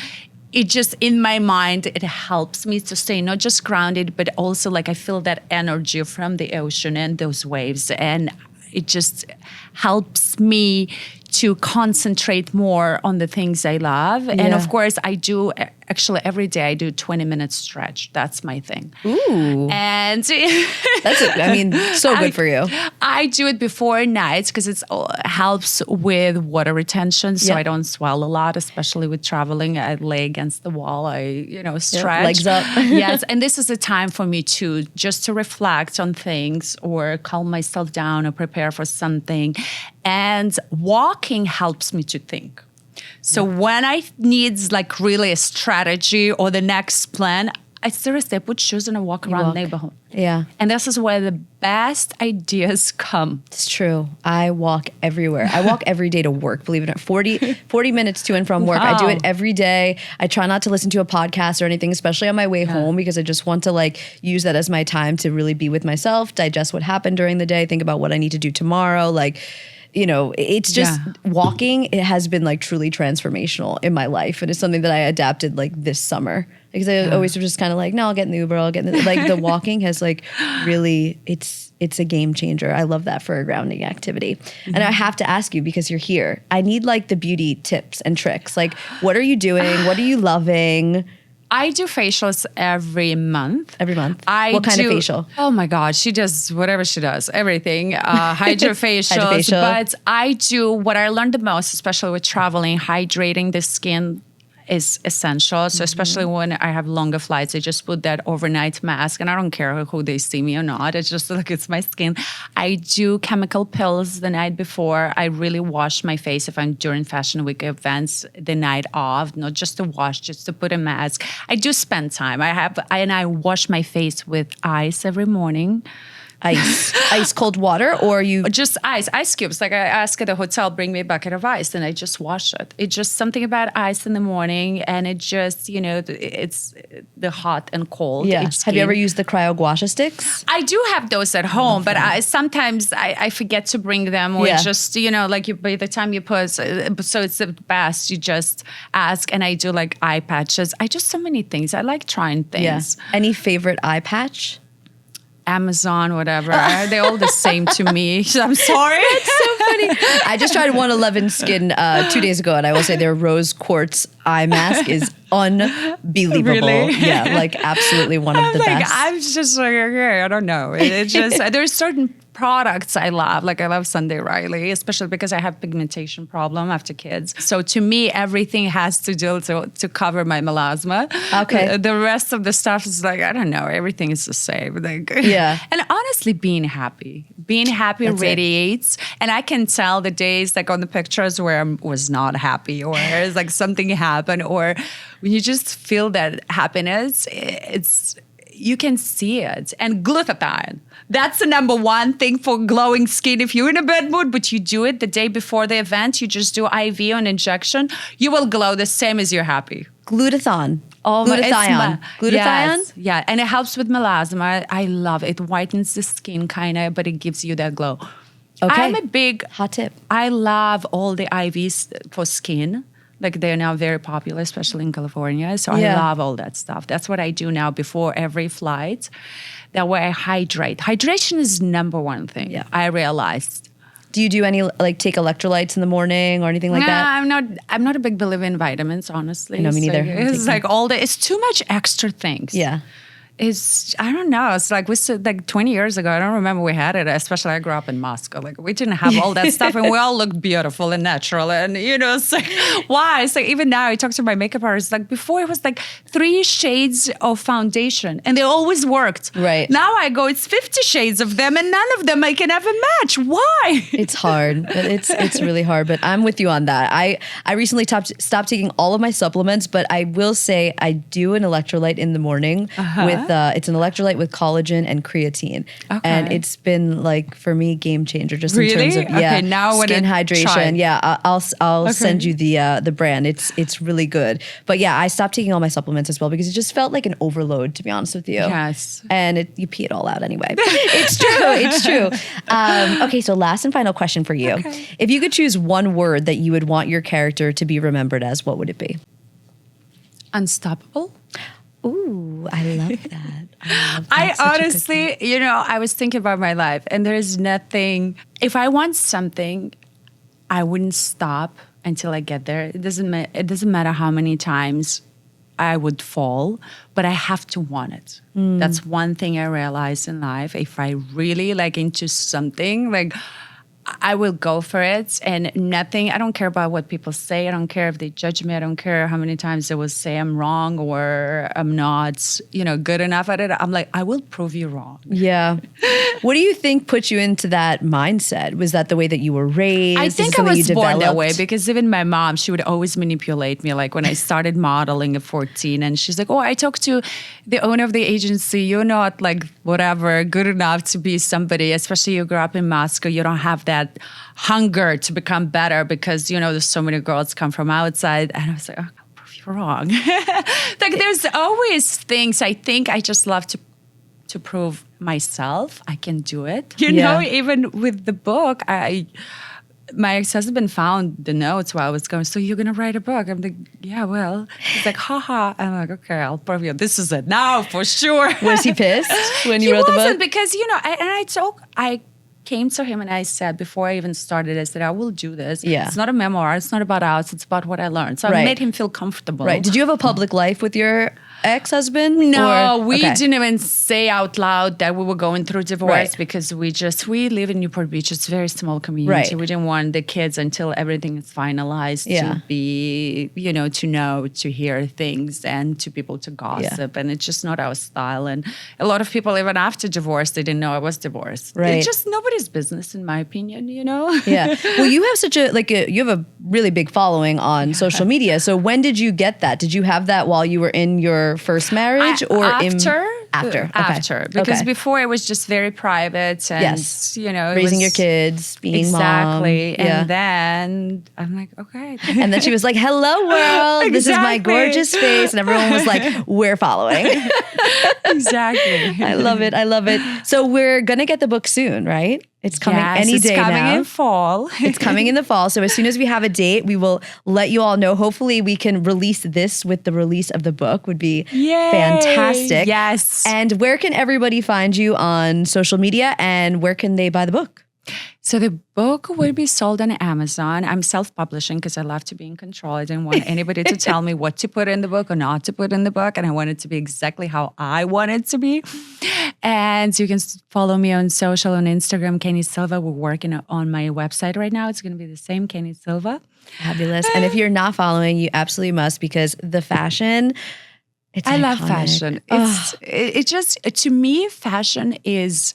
it just, in my mind, it helps me to stay not just grounded, but also I feel that energy from the ocean and those waves. And it just helps me to concentrate more on the things I love. And of course, I do actually every day I do 20-minute stretch. That's my thing. Ooh. And That's it. I mean, so good for you. I do it before nights because it helps with water retention, so I don't swell a lot, especially with traveling. I lay against the wall. I, stretch. Legs up. Yes, and this is a time for me to just to reflect on things or calm myself down or prepare for something. And walking helps me to think. So when I need like really a strategy or the next plan, I seriously put shoes and I walk around the neighborhood. Yeah. And this is where the best ideas come. It's true. I walk everywhere. I walk every day to work, believe it or not. 40 minutes to and from work. I do it every day. I try not to listen to a podcast or anything, especially on my way home, because I just want to like use that as my time to really be with myself, digest what happened during the day, think about what I need to do tomorrow. Like, it's just walking. It has been like truly transformational in my life. And it's something that I adapted like this summer. Because I always was just kind of like, no, I'll get in the Uber, like the walking has like really, it's a game changer. I love that for a grounding activity. Mm-hmm. And I have to ask you, because you're here, I need like the beauty tips and tricks. Like, what are you doing? What are you loving? I do facials every month. Every month? What kind of facial? Oh my God, she does whatever she does, everything. Hydrofacials. But I do what I learned the most, especially with traveling, hydrating the skin is essential. So especially when I have longer flights, I just put that overnight mask and I don't care who they see me or not. It's just like, it's my skin. I do chemical pills the night before. I really wash my face if I'm during Fashion Week events the night of, not just to wash, just to put a mask. I do spend time. I wash my face with ice every morning. Ice cold water, or you just ice cubes. Like I ask at the hotel, bring me a bucket of ice, and I just wash it. It's just something about ice in the morning, and it just it's the hot and cold. Yeah. Have you ever used the cryo gua sha sticks? I do have those at home, but sometimes I forget to bring them, or just by the time you put. So it's the best. You just ask, and I do like eye patches. I just so many things. I like trying things. Yeah. Any favorite eye patch? Amazon, whatever. They're all the same to me. I'm sorry. It's so funny. I just tried 111 Skin 2 days ago, and I will say their rose quartz eye mask is unbelievable. Really? Yeah, like absolutely one of the best. I'm just like, okay, I don't know. It's just, there's certain products I love. Like I love Sunday Riley, especially because I have pigmentation problem after kids. So to me, everything has to do to cover my melasma. Okay. The rest of the stuff is like, I don't know. Everything is the same. Like, yeah. And honestly, being happy That's radiates. And I can tell the days like on the pictures where I was not happy, or it's like something happened, or when you just feel that happiness, you can see it. And glutathione. That's the number one thing for glowing skin. If you're in a bad mood, but you do it the day before the event, you just do IV on injection, you will glow the same as you're happy. Glutathione. Oh, Glutathione. Glutathione? Yes, yeah, and it helps with melasma. I love it. It whitens the skin kind of, but it gives you that glow. Okay. I'm a big... Hot tip. I love all the IVs for skin. Like they're now very popular, especially in California. So I love all that stuff. That's what I do now before every flight. That way I hydrate. Hydration is number one thing. Yeah. I realized. Do you do any take electrolytes in the morning or anything like that? I'm not a big believer in vitamins, honestly. No, me neither. It's like it's too much extra things. Yeah. I don't know. It's like 20 years ago. I don't remember we had it. Especially I grew up in Moscow. Like we didn't have all that stuff, and we all looked beautiful and natural. And it's like, why? It's like even now I talk to my makeup artist. Like before it was like 3 shades of foundation, and they always worked. Right. Now I go, it's 50 shades of them, and none of them I can ever match. Why? It's hard. It's really hard. But I'm with you on that. I recently stopped taking all of my supplements, but I will say I do an electrolyte in the morning with. It's an electrolyte with collagen and creatine, and it's been like for me game changer just in terms of now skin hydration. Try. Yeah, I'll send you the brand. It's really good. But yeah, I stopped taking all my supplements as well because it just felt like an overload, to be honest with you. Yes, and you pee it all out anyway. It's true. It's true. Okay, so last and final question for you: if you could choose one word that you would want your character to be remembered as, what would it be? Unstoppable. Ooh, I love that. I honestly, I was thinking about my life, and there's nothing. If I want something, I wouldn't stop until I get there. It doesn't matter how many times I would fall, but I have to want it. That's one thing I realized in life. If I really into something, I will go for it, and nothing. I don't care about what people say. I don't care if they judge me. I don't care how many times they will say I'm wrong or I'm not, good enough at it. I'm like, I will prove you wrong. Yeah. What do you think put you into that mindset? Was that the way that you were raised? I think I was born that way, because even my mom, she would always manipulate me. Like when I started modeling at 14, and she's like, oh, I talked to the owner of the agency. You're not whatever, good enough to be somebody, especially you grew up in Moscow. You don't have that hunger to become better because, there's so many girls come from outside. And I was like, oh, I'll prove you wrong. There's always things. I think I just love to prove myself I can do it. Even with the book, my ex-husband found the notes while I was going, so you're going to write a book? I'm like, yeah, well. He's like, haha. I'm like, okay, I'll prove you. This is it now for sure. Was he pissed when you wrote the book? He wasn't, because, I came to him and I said, before I even started, I said, I will do this. Yeah. It's not a memoir. It's not about us. It's about what I learned. So I made him feel comfortable. Right. Did you have a public life with your ex-husband? No, we didn't even say out loud that we were going through divorce, because we live in Newport Beach. It's a very small community. Right. We didn't want the kids until everything is finalized to be, to know, to hear things, and to people to gossip. And it's just not our style. And a lot of people, even after divorce, they didn't know I was divorced. Right. It's just nobody's business, in my opinion, Yeah. Well, you have such you have a really big following on social media. So when did you get that? Did you have that while you were in your first marriage or after? After. Okay. After. Because before it was just very private and, raising your kids, being mom. Exactly. And then I'm like, okay. And then she was like, hello world, Exactly. This is my gorgeous face. And everyone was like, we're following. Exactly. I love it. I love it. So we're going to get the book soon, right? It's coming any day now. It's coming in fall. It's coming in the fall. So as soon as we have a date, we will let you all know. Hopefully we can release this with the release of the book. Would be fantastic. Yes. And where can everybody find you on social media, and where can they buy the book? So the book will be sold on Amazon. I'm self-publishing because I love to be in control. I didn't want anybody to tell me what to put in the book or not to put in the book. And I want it to be exactly how I want it to be. And you can follow me on social, on Instagram, Keni Silva. We're working on my website right now. It's going to be the same, Keni Silva. Fabulous. And if you're not following, you absolutely must, because the fashion, I love fashion. It just, to me, fashion is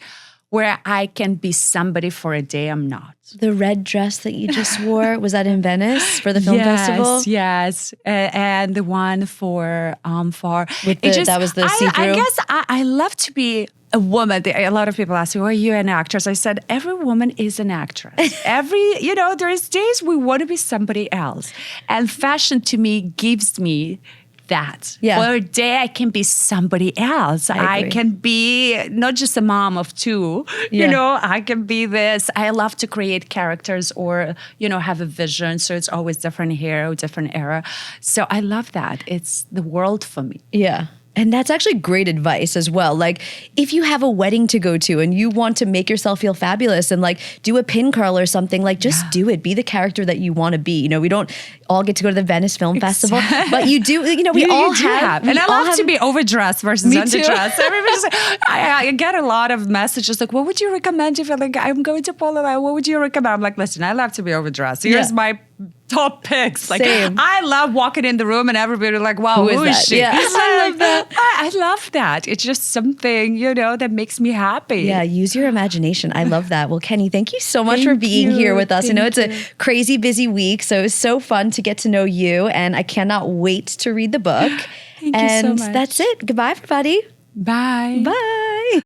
where I can be somebody for a day I'm not. The red dress that you just wore, was that in Venice for the film festival? Yes, and the one for that was the see-through? I guess I love to be a woman. A lot of people ask me, are you an actress? I said, every woman is an actress. There's days we want to be somebody else. And fashion to me gives me that. Yeah. For a day I can be somebody else. I can be not just a mom of two. I can be this. I love to create characters or, have a vision. So it's always different hero, different era. So I love that. It's the world for me. Yeah. And that's actually great advice as well. Like, if you have a wedding to go to and you want to make yourself feel fabulous and do a pin curl or something, just do it. Be the character that you want to be. We don't all get to go to the Venice Film Festival, but you do, we all have. And I love to be overdressed versus underdressed. Everybody's I get a lot of messages like, what would you recommend if I'm going to Paula? What would you recommend? I'm like, listen, I love to be overdressed. Here's my top picks. Same. I love walking in the room and everybody like, wow, who is she? Yeah. I love that. I love that. It's just something, that makes me happy. Yeah, use your imagination. I love that. Well, Keni, thank you so much for being here with us. I know it's a crazy busy week, so it's so fun to get to know you, and I cannot wait to read the book. Thank you so much. And that's it. Goodbye, everybody. Bye. Bye.